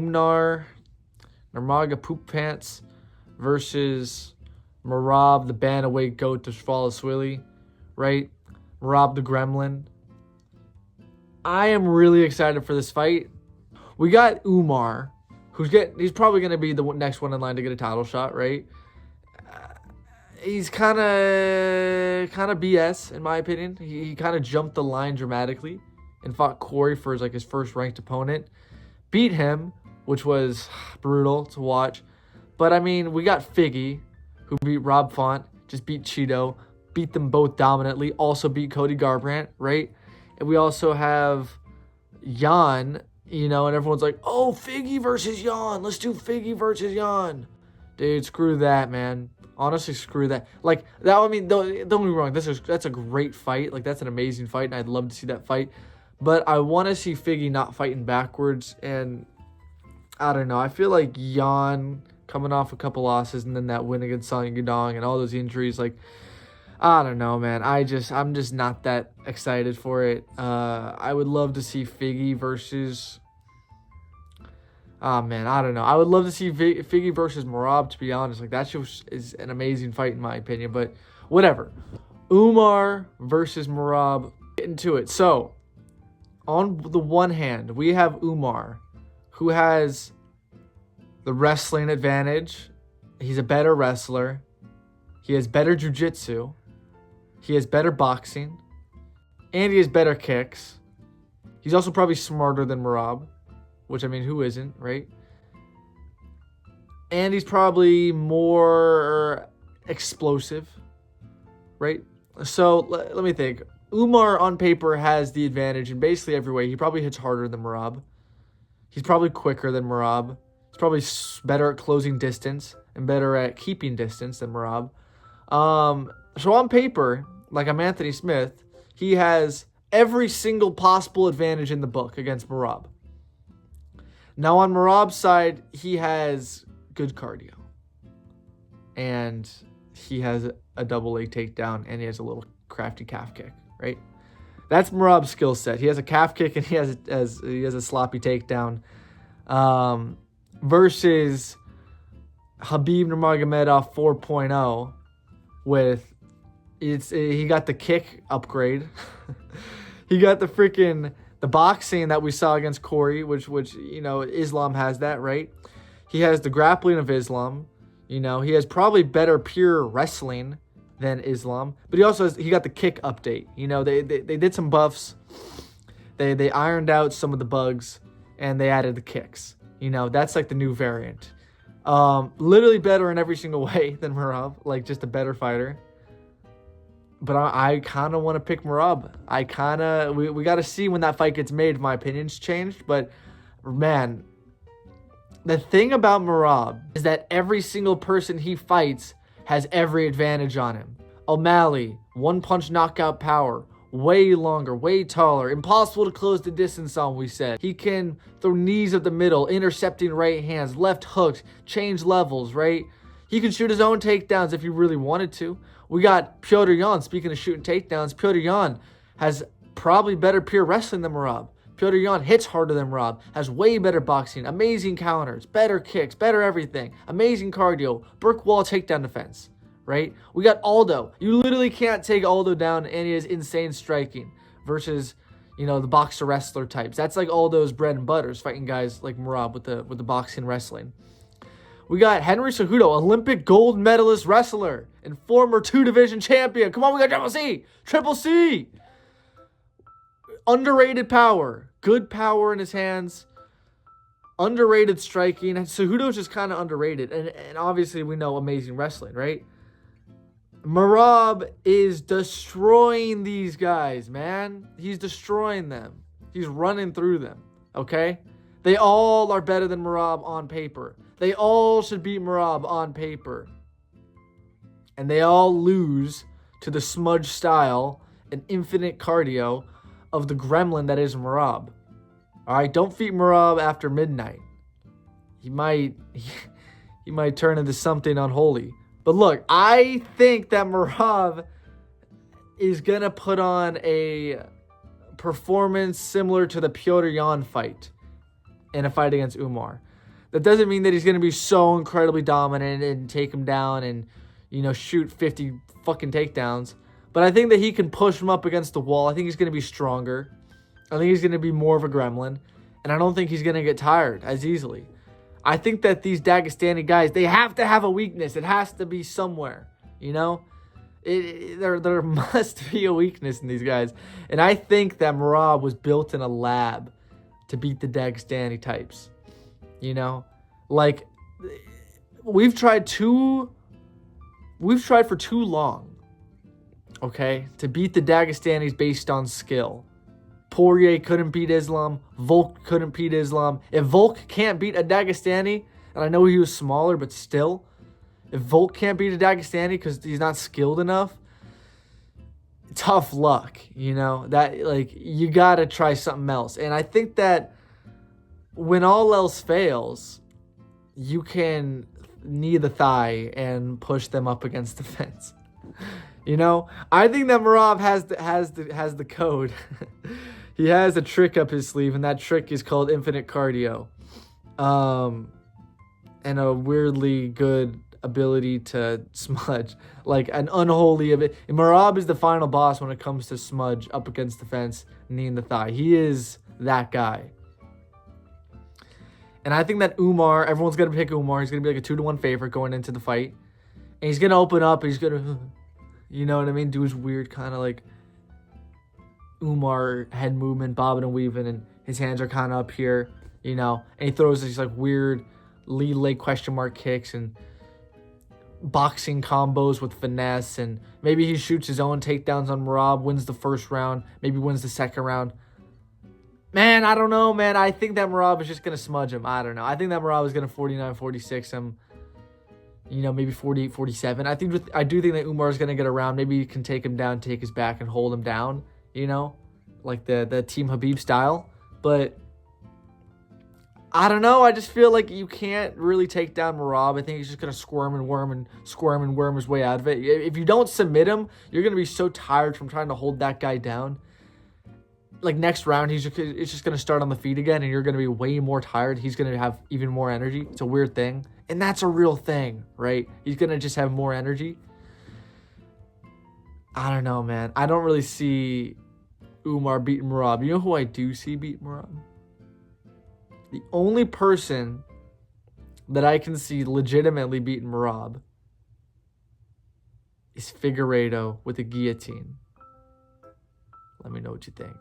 Umar Nurmagomedov Poop Pants versus Merab the Bantamweight Goat Dvalishvili, right? Merab the Gremlin. I am really excited for this fight. We got Umar, he's probably going to be the next one in line to get a title shot, right? He's kind of BS in my opinion. He kind of jumped the line dramatically and fought Corey for his first ranked opponent. Beat him, which was brutal to watch. But I mean, we got Figgy, who beat Rob Font, just beat Cheeto, beat them both dominantly, also beat Cody Garbrandt, right? And we also have Jan, and everyone's like, oh, Figgy versus Jan. Let's do Figgy versus Jan. Dude, screw that, man. Honestly, screw that. Don't get me wrong. That's a great fight. That's an amazing fight, and I'd love to see that fight. But I want to see Figgy not fighting backwards, and I don't know. I feel like Jan coming off a couple losses and then that win against Song Yadong and all those injuries, I don't know, man. I'm just not that excited for it. I would love to see Figgy versus... I don't know. I would love to see Figgy versus Merab, to be honest. That just is an amazing fight in my opinion, but whatever. Umar versus Merab. Get into it. So, on the one hand, we have Umar, who has the wrestling advantage. He's a better wrestler. He has better jiu-jitsu. He has better boxing. And he has better kicks. He's also probably smarter than Merab. Which, I mean, who isn't, right? And he's probably more explosive, right? So, let me think. Umar, on paper, has the advantage in basically every way. He probably hits harder than Merab. He's probably quicker than Merab. He's probably better at closing distance and better at keeping distance than Merab. So, on paper, like I'm Anthony Smith, he has every single possible advantage in the book against Merab. Now, on Merab's side, he has good cardio. And he has a double leg takedown, and he has a little crafty calf kick, right? That's Merab's skill set. He has a calf kick, and he has a sloppy takedown. Versus Khabib Nurmagomedov 4.0 with... he got the kick upgrade. He got the boxing that we saw against Corey, which Islam has that, right? He has the grappling of Islam. He has probably better pure wrestling than Islam, but he got the kick update. They did some buffs. They ironed out some of the bugs, and they added the kicks. That's the new variant. Literally better in every single way than Merab, just a better fighter. But I kind of want to pick Merab. We got to see when that fight gets made if my opinion's changed. But, man, the thing about Merab is that every single person he fights has every advantage on him. O'Malley, one-punch knockout power, way longer, way taller, impossible to close the distance on, we said. He can throw knees up the middle, intercepting right hands, left hooks, change levels, right? He can shoot his own takedowns if he really wanted to. We got Petr Yan, speaking of shooting takedowns. Petr Yan has probably better pure wrestling than Merab. Petr Yan hits harder than Merab, has way better boxing, amazing counters, better kicks, better everything, amazing cardio, brick wall takedown defense, right? We got Aldo. You literally can't take Aldo down, and he has insane striking versus, the boxer wrestler types. That's Aldo's bread and butter, is fighting guys like Merab with the boxing wrestling. We got Henry Cejudo, Olympic gold medalist wrestler and former 2-division champion. Come on, we got Triple C. Triple C. Underrated power. Good power in his hands. Underrated striking. And Cejudo's just kind of underrated. And obviously we know amazing wrestling, right? Merab is destroying these guys, man. He's destroying them. He's running through them, okay? They all are better than Merab on paper. They all should beat Merab on paper. And they all lose to the smudge style and infinite cardio of the gremlin that is Merab. Alright, don't feed Merab after midnight. He might turn into something unholy. But look, I think that Merab is going to put on a performance similar to the Petr Yan fight in a fight against Umar. That doesn't mean that he's going to be so incredibly dominant and take him down and, shoot 50 fucking takedowns. But I think that he can push him up against the wall. I think he's going to be stronger. I think he's going to be more of a gremlin. And I don't think he's going to get tired as easily. I think that these Dagestani guys, they have to have a weakness. It has to be somewhere, There must be a weakness in these guys. And I think that Merab was built in a lab to beat the Dagestani types. Like, we've tried for too long, okay, to beat the Dagestanis based on skill. Poirier couldn't beat Islam. Volk couldn't beat Islam. If Volk can't beat a Dagestani, and I know he was smaller, but still, if Volk can't beat a Dagestani because he's not skilled enough, tough luck, that, like, you gotta try something else. And I think that when all else fails, you can knee the thigh and push them up against the fence. I think that Merab has the code. He has a trick up his sleeve, and that trick is called infinite cardio. And a weirdly good ability to smudge, like an unholy of it. And Merab is the final boss when it comes to smudge up against the fence, knee in the thigh. He is that guy. And I think that Umar, everyone's going to pick Umar. He's going to be like a 2-1 favorite going into the fight. And he's going to open up. He's going to, do his weird kind of like Umar head movement, bobbing and weaving. And his hands are kind of up here, And he throws these like weird lead leg question mark kicks and boxing combos with finesse. And maybe he shoots his own takedowns on Merab, wins the first round, maybe wins the second round. Man, I don't know, man. I think that Merab is just going to smudge him. I don't know. I think that Merab is going to 49-46 him. Maybe 48-47. I do think that Umar is going to get around. Maybe he can take him down, take his back, and hold him down, like the Team Habib style. But I don't know. I just feel like you can't really take down Merab. I think he's just going to squirm and worm his way out of it. If you don't submit him, you're going to be so tired from trying to hold that guy down. Like, next round, it's just going to start on the feet again, and you're going to be way more tired. He's going to have even more energy. It's a weird thing. And that's a real thing, right? He's going to just have more energy. I don't know, man. I don't really see Umar beating Merab. You know who I do see beat Merab? The only person that I can see legitimately beating Merab is Figueiredo with a guillotine. Let me know what you think.